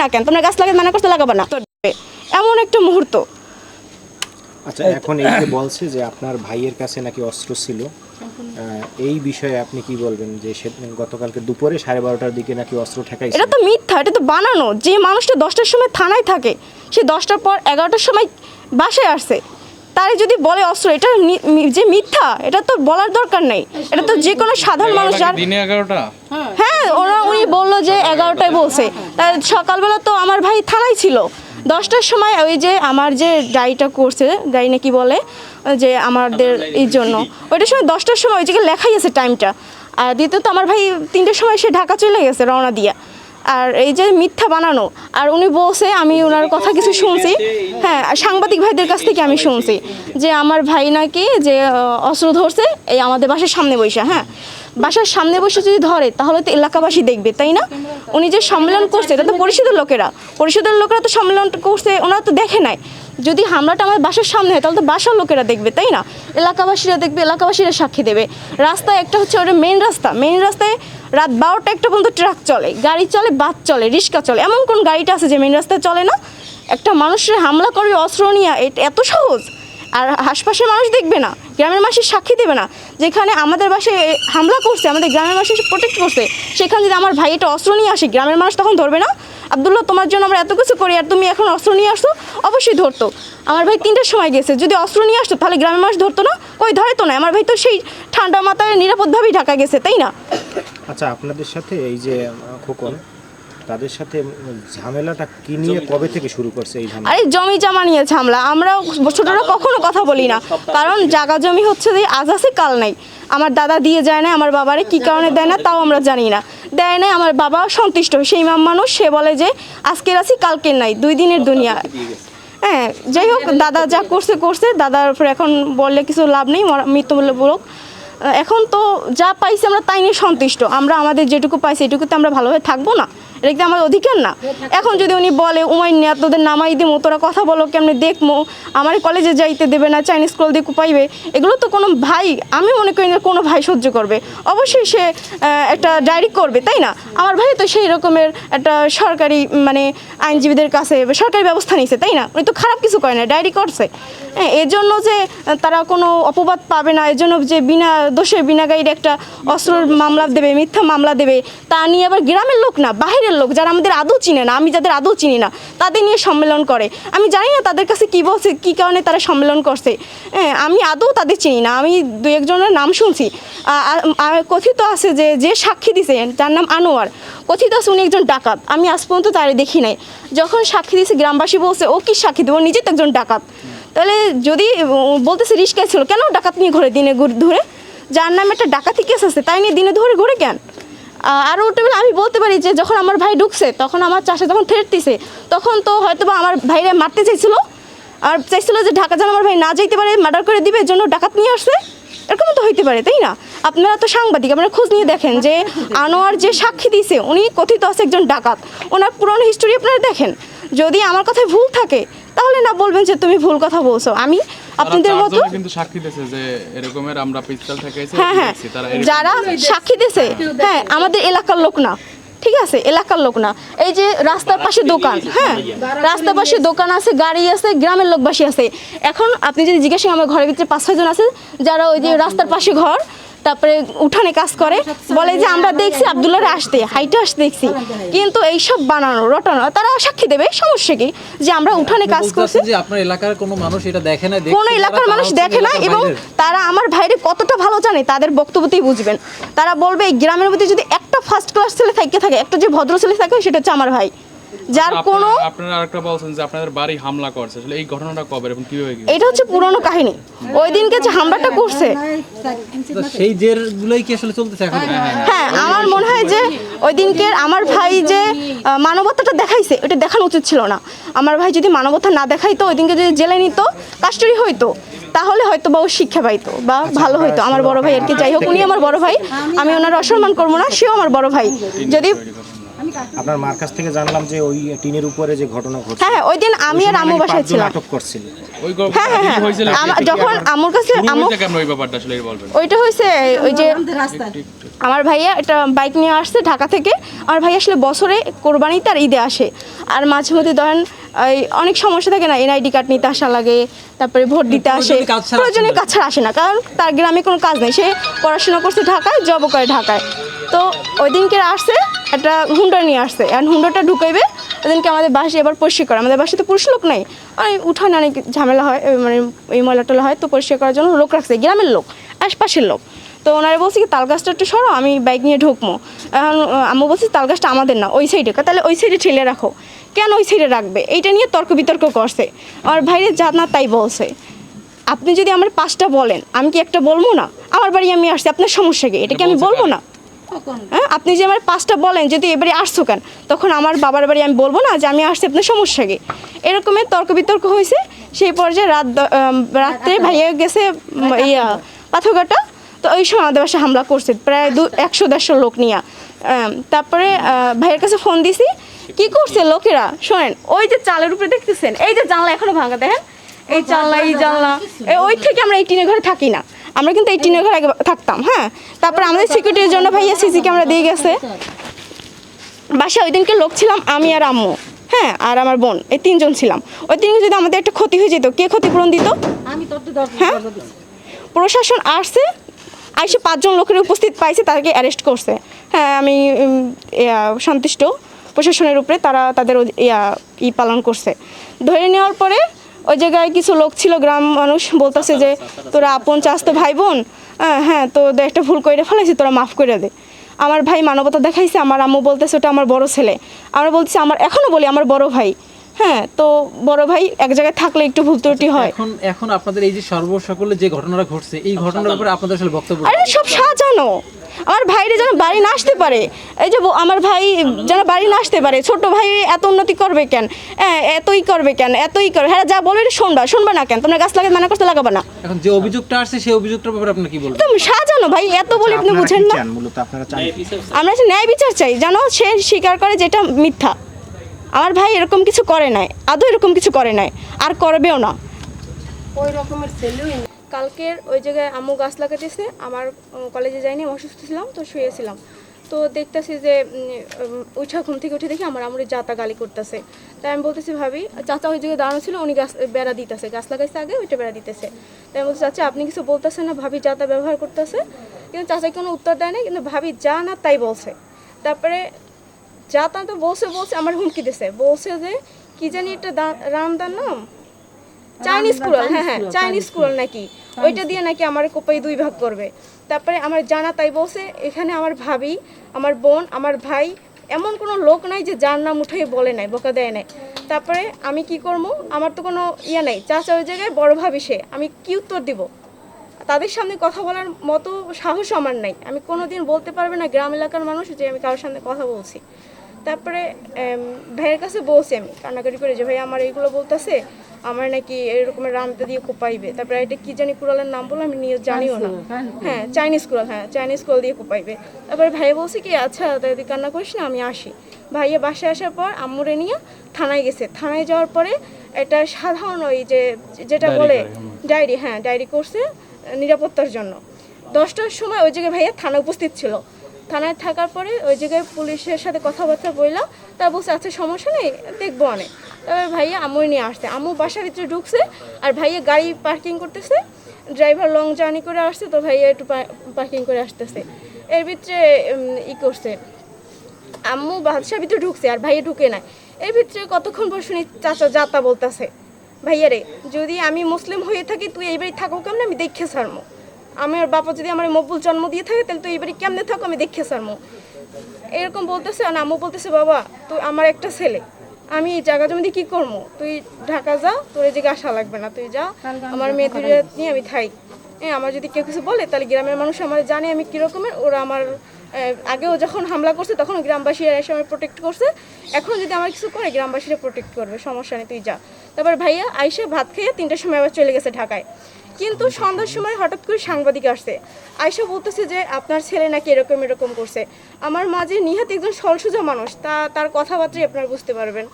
না কেন, তোমরা গাছ লাগাতে মানা করতে লাগাবা না, এমন একটা মুহূর্ত। আচ্ছা, এখন এই যে বলছে যে আপনার ভাইয়ের কাছে নাকি অস্ত্র ছিল, এই বিষয়ে আপনি কি বলবেন? যে গতকালকে দুপুরে 12:30টার দিকে নাকি অস্ত্র ঠেকাইছে। এটা তো মিথ্যা, এটা তো বানানো। যে মানুষটা 10টার সময় থানায় থাকে, সে 10টার পর 11টার সময় বাসায় আসছে, তারে যদি বলে অস্ত্র, এটা যে মিথ্যা, এটা তো বলার দরকার নেই। এটা তো যে কোনো সাধারণ মানুষ দিনে 11টা, হ্যাঁ উনি বললো যে 11টায় বলছে, তাই সকালবেলা তো আমার ভাই থানায় ছিল 10টার সময়। ওই যে আমার যে ডায়েরিটা করছে, ডায়েরি না কি বলে যে আমাদের এই জন্য, ওইটার সময় 10টার সময় ওই জায়গায় লেখাই আছে টাইমটা। আর দ্বিতীয়ত আমার ভাই 3টের সময় সে ঢাকা চলে গেছে রওনা দিয়া। আর এই যে মিথ্যা বানানো, আর উনি বলছে, আমি ওনার কথা কিছু শুনছি, হ্যাঁ সাংবাদিক ভাইদের কাছ থেকে আমি শুনছি যে আমার ভাই নাকি যে অস্ত্র ধরছে এই আমাদের বাসার সামনে বসে, হ্যাঁ বাসার সামনে বসে যদি ধরে তাহলে তো এলাকাবাসী দেখবে, তাই না? উনি যে সম্মেলন করছে এটা তো পরিষদের লোকেরা তো সম্মেলন করছে, ওনারা তো দেখে নাই। যদি হামলাটা আমার বাসার সামনে হয় তাহলে তো বাসার লোকেরা দেখবে, তাই না? এলাকাবাসীরা দেখবে, এলাকাবাসীরা সাক্ষী দেবে। রাস্তায় একটা হচ্ছে ওটা মেইন রাস্তায় রাত 12টা একটা পর্যন্ত ট্রাক চলে, গাড়ি চলে, বাস চলে, রিক্সা চলে। এমন কোন গাড়িটা আছে যে মেইন রাস্তায় চলে না? একটা মানুষের হামলা করবে অস্ত্র নিয়ে, এটা এত সহজ? আর আশপাশের মানুষ দেখবে না, গ্রামের মানুষের সাক্ষী দেবে না? যেখানে আমাদের বাসায় হামলা করছে, আমাদের গ্রামের মানুষ প্রোটেক্ট করছে, সেখানে যদি আমার ভাই এটা অস্ত্র নিয়ে আসে, গ্রামের মানুষ তখন ধরবে না? আব্দুল্লাহ, তোমার জন্য আমরা এত কিছু করি আর তুমি এখন অস্ত্র নিয়ে আসছো, অবশ্যই ধরতো। আমার ভাই 3টার সময় গেছে, যদি অস্ত্র নিয়ে আসতো তাহলে গ্রামের মানুষ ধরতো না? ওই ধরে তো না। আমার ভাই তো সেই ঠান্ডা মাথায় নিরাপদভাবেই ঢাকা গেছে, তাই না? আচ্ছা, আপনাদের সাথে এই যে খোকন, তাদের সাথে ঝামেলাটা কি নিয়ে কবে থেকে শুরু করছে এই ঝামেলা? আরে জমি জমা নিয়ে ঝামেলা। আমরা ছোটরা কখনো কথা বলি না, কারণ জায়গা জমি হচ্ছে যে আজ আছে কাল নাই। আমার দাদা দিয়ে যায় না, আমার বাবারে কি কারণে দেয় না তাও আমরা জানি না, দেয় না। আমার বাবা সন্তুষ্ট, সেই মানুষ, সে বলে যে আজকের আছি কালকের নাই, 2 দিনের দুনিয়া। হ্যাঁ, যাই হোক, দাদা যা করছে, দাদার উপর এখন বললে কিছু লাভ নেই, মৃত্যুমূলক। এখন তো যা পাইছি আমরা তাই নিয়ে সন্তুষ্ট। আমরা আমাদের যেটুকু পাইছি এটুকুতে আমরা ভালোভাবে থাকবো না? এটা কি আমার অধিকার না? এখন যদি উনি বলে উমাইনিয়া তোদের নামাই দিমো, তোরা কথা বলো কেমনে দেখবো, আমার কলেজে যাইতে দেবে না, চাইনিজ স্কুল দিয়ে পাইবে, এগুলো তো কোনো ভাই, আমি মনে করি না কোনো ভাই সহ্য করবে। অবশ্যই সে একটা ডায়েরি করবে, তাই না? আমার ভাই তো সেই রকমের একটা সরকারি মানে আইনজীবীদের কাছে সরকারি ব্যবস্থা নিয়েছে, তাই না? উনি তো খারাপ কিছু করে না, ডায়েরি করছে। হ্যাঁ, এর জন্য যে তারা কোনো অপবাদ পাবে না, এর জন্য যে বিনা দোষে বিনা গাইডে একটা অস্ত্রের মামলা দেবে, মিথ্যা মামলা দেবে, তা নিয়ে আবার গ্রামের লোক না, বাহিরের লোক যারা আমাদের আদৌ চিনে না, আমি যাদের আদৌ চিনি না, তাদের নিয়ে সম্মেলন করে। আমি জানি না তাদের কাছে কী বলছে, কী কারণে তারা সম্মেলন করছে। হ্যাঁ, আমি আদৌ তাদের চিনি না, আমি 2-1জনের নাম শুনছি। কথিত আছে যে সাক্ষী দিছে, যার নাম আনোয়ার, কথিত আছে উনি একজন ডাকাত। আমি আজ পর্যন্ত তারে দেখি নাই। যখন সাক্ষী দিয়েছে গ্রামবাসী বলছে ও কি সাক্ষী দেবো, নিজে তো একজন ডাকাত। তাহলে যদি বলতেছে রিস্কায় ছিল, কেন ডাকাত নিয়ে ঘরে দিনে ধরে? যার নামে একটা ডাকাতি কেস আছে তাই নিয়ে দিনে ধরে ঘুরে কেন? আরও ওটা আমি বলতে পারি যে যখন আমার ভাই ঢুকছে, তখন আমার চাষা যখন থ্রেট দিছে, তখন তো হয়তো বা আমার ভাইরা মারতে চাইছিল, আর চাইছিল যে ঢাকা যেন আমার ভাই না যেতে পারে, মার্ডার করে দিবে, এর জন্য ডাকাত নিয়ে আসছে। এরকম তো হইতে পারে, তাই না? আপনারা তো সাংবাদিক, আপনারা খোঁজ নিয়ে দেখেন যে আনোয়ার যে সাক্ষী দিছে উনি কথিত আছে একজন ডাকাত। ওনার পুরনো হিস্টোরি আপনারা দেখেন। যদি আমার কথায় ভুল থাকে তাহলে না বলবেন যে তুমি ভুল কথা বলছো। আমি আপনাদের মতো কিন্তু সাক্ষী দিয়েছে যে এরকমের আমরা পিস্তল ঠেকাইছি, হ্যাঁ, যারা সাক্ষী দিয়েছে, হ্যাঁ আমাদের এলাকার লোক না, ঠিক আছে, এলাকার লোক না। এই যে রাস্তার পাশে দোকান, হ্যাঁ রাস্তার পাশে দোকান আছে, গাড়ি আছে, গ্রামের লোকবাসী আছে। এখন আপনি যদি জিজ্ঞাসা, আমার ঘরের ভিতরে 5-6 জন আছে যারা ওই যে রাস্তার পাশে ঘর, তারপরে উঠানে কাজ করে, বলে যে আমরা দেখছি আব্দুল্লাহরে আসতে হাইটে আসতে দেখছি, কিন্তু এইসব বানানো রটানো, তারা সাক্ষী দেবে, সমস্যা কি? যে আমরা উঠানে কাজ করছি, যে আপনার এলাকার কোনো মানুষ এটা দেখে না, কোনো এলাকার মানুষ দেখে না, এবং তারা আমার ভাইরে কতটা ভালো জানে তাদের বক্তব্যতেই বুঝবেন। তারা বলবে এই গ্রামের মধ্যে যদি একটা ফার্স্ট ক্লাস ছেলে থাকে, একটা যে ভদ্র ছেলে থাকে, সেটা হচ্ছে আমার ভাই। যার কোনো আপনারা আরেকটা বলছেন যে আপনাদের বাড়ি হামলা করছে, আসলে এই ঘটনাটা কবে এবং কিভাবে? এটা হচ্ছে পুরনো কাহিনী। ওই দিনকে যে হামলাটা করছে, সেই জেরগুলোই কি আসলে চলতেছে এখন? হ্যাঁ আমার মনে হয় যে ওই দিনকে আমার ভাই যে মানবতাটা দেখাইছে, এটা দেখানো উচিত ছিল না। আমার ভাই যদি মানবতা না দেখাইতো, ওই দিনকে যদি জেলে নিত, কাস্টডি হইতো, তাহলে হয়তো বা ও শিক্ষা পাইতো বা ভালো হইতো। আমার বড় ভাই আর কি, যাই হোক উনি আমার বড় ভাই, আমি ওনার অসম্মান করবো না, সেও আমার বড় ভাই। যদি আপনার মার কাছ থেকে জানলাম যে ওই টিনের উপরে যে ঘটনা ঘটছে, হ্যাঁ ওই দিন আমি আর আম্মু বাসায় ছিলাম। আটক করছিল। ওই হ্যাঁ হ্যাঁ হ্যাঁ হয়েছিল যখন আম্মুর কাছে আম্মু কেমন ওই ব্যাপারটা আসলে বলবেন? ওইটা হয়েছে ওই যে আমার ভাইয়া একটা বাইক নিয়ে আসছে ঢাকা থেকে। আমার ভাই আসলে বছরে কোরবানিতে আর ঈদে আসে। আর মাঝে মধ্যে ধরেন এই অনেক সমস্যা থাকে না, এনআইডি কার্ড নিতে আসা লাগে, তারপরে ভোট দিতে আসে, প্রয়োজনীয় কাজ ছাড়া প্রয়োজনীয় কাজ ছাড়া আসে না, কারণ তার গ্রামে কোনো কাজ নেই। সে পড়াশোনা করছে ঢাকায়, জবও করে ঢাকায়। তো ওই দিনকে আসছে একটা হুন্ডা নিয়ে আসছে, আর হুন্ডাটা ঢুকাইবে ওই দিনকে আমাদের বাসে এবার পরিষ্কার করে। আমাদের বাসায় তো পুরুষ লোক নাই, মানে উঠানে অনেক ঝামেলা হয়, মানে এই ময়লা টলা হয়, তো পরিষ্কার করার জন্য লোক রাখছে, গ্রামের লোক, আশপাশের লোক। তো ওনারা বলছে কি তাল গাছটা একটু সরো, আমি বাইক নিয়ে ঢুকবো। এখন আম্মু বলছি তাল গাছটা আমাদের না, ওই সাইডে। তাহলে ওই সাইডে ঠেলে রাখো, কেন ওই সাইডে রাখবে? এইটা নিয়ে তর্ক বিতর্ক করছে। আমার ভাইরে যা না তাই বলছে। আপনি যদি আমার 5টা বলেন, আমি কি একটা বলবো না? আমার বাড়ি আমি আসছি, আপনার সমস্যা কি? এটা কি আমি বলবো না? হ্যাঁ, আপনি যে আমার 5টা বলেন যদি এবারে আসছো কেন, তখন আমার বাবার বাড়ি আমি বলবো না যে আমি আসছি, আপনার সমস্যা কি? এরকমের তর্ক বিতর্ক হয়েছে। সেই পর্যায়ে রাত্রে ভাইয়া গেছে ইয়া পাথরঘাটা। তো ওই সময় আমাদের বাসায় হামলা করছে প্রায় 100-150 লোক নিয়ে। তারপরে ভাইয়ের কাছে ফোন দিছি, কি করছে লোকেরা শোনেন, ওই যে চালের উপরে দেখতেছেন, এই যে জানলা এখনো ভাঙা, দেখেন এই জানলা, এই জানলা, ওই থেকে আমরা এই টিনের ঘরে থাকি না, আমরা কিন্তু এই টিনের ঘরে আগে থাকতাম। হ্যাঁ, তারপরে আমাদের সিকিউরিটির জন্য ভাইয়া সিসি ক্যামেরা দিয়ে গেছে। বাসায় ওই দিনকে লোক ছিলাম আমি আর আম্মু, হ্যাঁ, আর আমার বোন, এই 3জন ছিলাম। ওই দিনকে যদি আমাদের একটা ক্ষতি হয়ে যেত, কে ক্ষতিপূরণ দিত? হ্যাঁ, প্রশাসন আসছে, আইসে 5জন লোকের উপস্থিত পাইছে, তাদেরকে অ্যারেস্ট করছে। হ্যাঁ, আমি সন্তুষ্ট প্রশাসনের উপরে, তারা তাদের পালন করছে। ধরে নেওয়ার পরে ওই জায়গায় কিছু লোক ছিল, গ্রাম মানুষ বলতেছে যে তোরা আপন চাস তো ভাই বোন, হ্যাঁ তো একটা ভুল করে ফেলেছি, তোরা মাফ করে দে। আমার ভাই মানবতা দেখাইছে, আমার আম্মু বলতেছে ওটা আমার বড় ছেলে, আমরা বলছি আমার, এখনও বলি আমার বড় ভাই। হ্যাঁ, তো বড় ভাই এক জায়গায় থাকলে একটু ভুল ত্রুটি হয়। এখন আপনাদের এই যে সর্বসকলে যে ঘটনাটা ঘটছে, এই ঘটনার ব্যাপারে আপনাদের আসলে বক্তব্য? আরে সব সাজানো, আমার ভাইরে যেন বাড়ি না আসতে পারে, এই যে আমার ভাই যেন বাড়ি না আসতে পারে। ছোট ভাই এত উন্নতি করবে কেন, এতই করবে কেন, এতই করবে, হ্যাঁ যা বলে শুনবা না কেন? তোমরা গাছ লাগাতে মানা করতে লাগাবে না। এখন যে অভিযোগটা আসছে সেই অভিযোগটার ব্যাপারে আপনি কি বলবেন? একদম সাজানো ভাই, এত বলে আপনি আপনারা বুঝেন কি না। চান মূলত? আপনারা চান কি? আমরা ন্যায় বিচার চাই, যেন সে স্বীকার করে যেটা মিথ্যা। আমার ভাই এরকম কিছু করে নাই, আদৌ এরকম কিছু করে নাই, আর করবেও না। কালকের ওই জায়গায় আম্মু গাছ লাগাতেছে, আমার কলেজে যাইনি, আমি অসুস্থ ছিলাম, তো শুয়েছিলাম। তো দেখতেছি যে উঠা ঘুম থেকে উঠে দেখি আমার আম্মুর যাতা গালি করতেছে। তাই আমি বলতেছি ভাবি, চাচা ওই জায়গায় দাঁড়ানো ছিল, উনি গাছ বেড়া দিতেছে, গাছ লাগাইছে আগে, ওইটা বেড়া দিতেছে। তাই আমি বলছি চাচা আপনি কিছু বলতেছেন না, ভাবি যাতা ব্যবহার করতেছে, কিন্তু চাচা কোনো উত্তর দেয় না, কিন্তু ভাবি যা না তাই বলছে। তারপরে যা তা তো বলছে আমার হুমকি দিছে, বলছে যে কি জানি একটা রামদার নাম, চাইনিজ কুড়াল, হ্যাঁ হ্যাঁ চাইনিজ কুড়াল নাকি, ওইটা দিয়ে নাকি আমার কোপাই 2 ভাগ করবে। তারপরে আমার জানা তাই বলছে। এখানে আমার ভাবি, আমার বোন, আমার ভাই, এমন কোনো লোক নাই যে যার নাম উঠে বলে নাই, বকা দেয় নাই। তারপরে আমি কি করবো, আমার তো কোনো ইয়ে নাই, চাচা ওই জায়গায়, বড় ভাবি সে, আমি কি উত্তর দিব? তাদের সামনে কথা বলার মতো সাহস আমার নাই। আমি কোনোদিন বলতে পারবে না গ্রাম এলাকার মানুষ যে আমি কারোর সামনে কথা বলছি। তারপরে ভাইয়ের কাছে বলছি আমি কান্নাকাটি করে যে ভাই আমার এইগুলো বলতেছে, আমার নাকি এরকমের রামটা দিয়ে কোপাইবে। তারপরে এটা কি জানি কুড়ালের নাম বলে আমি নিয়ে জানিও না, হ্যাঁ চাইনিজ কুড়াল, হ্যাঁ চাইনিজ কুড়াল দিয়ে কোপাইবে। তারপরে ভাইয়া বলছে কি আচ্ছা তুই কান্না করিস না, আমি আসি। ভাইয়া বাসায় আসার পর আম্মুরে নিয়ে থানায় গেছে। থানায় যাওয়ার পরে এটা সাধারণ ওই যেটা বলে ডায়েরি, হ্যাঁ ডায়েরি করছে নিরাপত্তার জন্য। 10টার সময় ওই জায়গায় ভাইয়া থানা উপস্থিত ছিল। থানায় থাকার পরে ওই জায়গায় পুলিশের সাথে কথাবার্তা বললাম, তারা বলছে আচ্ছা সমস্যা নেই, দেখবো অনেক। তারপরে ভাইয়া আম্মু নিয়ে আসছে, আম্মু বাসার ভিতরে ঢুকছে, আর ভাইয়া গাড়ি পার্কিং করতেছে, ড্রাইভার লং জার্নি করে আসছে, তো ভাইয়া একটু পার্কিং করে আসতেছে। এর ভিতরে করছে, আম্মু বাসার ভিতরে ঢুকছে আর ভাইয়া ঢুকে নাই। এর ভিতরে কতক্ষণ পর শুনি চাচা যাতা বলতেছে, ভাইয়া রে যদি আমি মুসলিম হয়ে থাকি তুই এইবারই থাকো কেমন, আমি দেখে সারমো। আমার বাবা যদি আমার মকবুল জন্ম দিয়ে থাকে তাহলে তুই এবারে কেমনে থাকো, আমি দেখে সারমো, এরকম বলতেছে। আর আম্মু বলতেছে বাবা তুই আমার একটা ছেলে, আমি এই জায়গা জমি কী করবো, তুই ঢাকা যা, তোর এই জায়গায় আসা লাগবে না, তুই যা, আমার মেয়ে দুইটা নিয়ে আমি থাই। আমার যদি কেউ কিছু বলে তাহলে গ্রামের মানুষ আমার জানে আমি কীরকমের, ওরা আমার আগেও যখন হামলা করছে তখন গ্রামবাসীরা এসে আমার প্রোটেক্ট করছে, এখন যদি আমার কিছু করে গ্রামবাসীরা প্রোটেক্ট করবে, সমস্যা নেই তুই যা। তারপর ভাইয়া আইসা ভাত খেয়ে 3টার সময় আবার চলে গেছে ঢাকায়। কিন্তু সন্ধ্যার সময় হঠাৎ করে সাংবাদিক আসছে, আয়সা বলতেছে যে আপনার ছেলে নাকি এরকম করছে। আমার মা যে নিহাত একজন সরল সোজা মানুষ, তার কথাবার্তায় আপনারা বুঝতে পারবেন।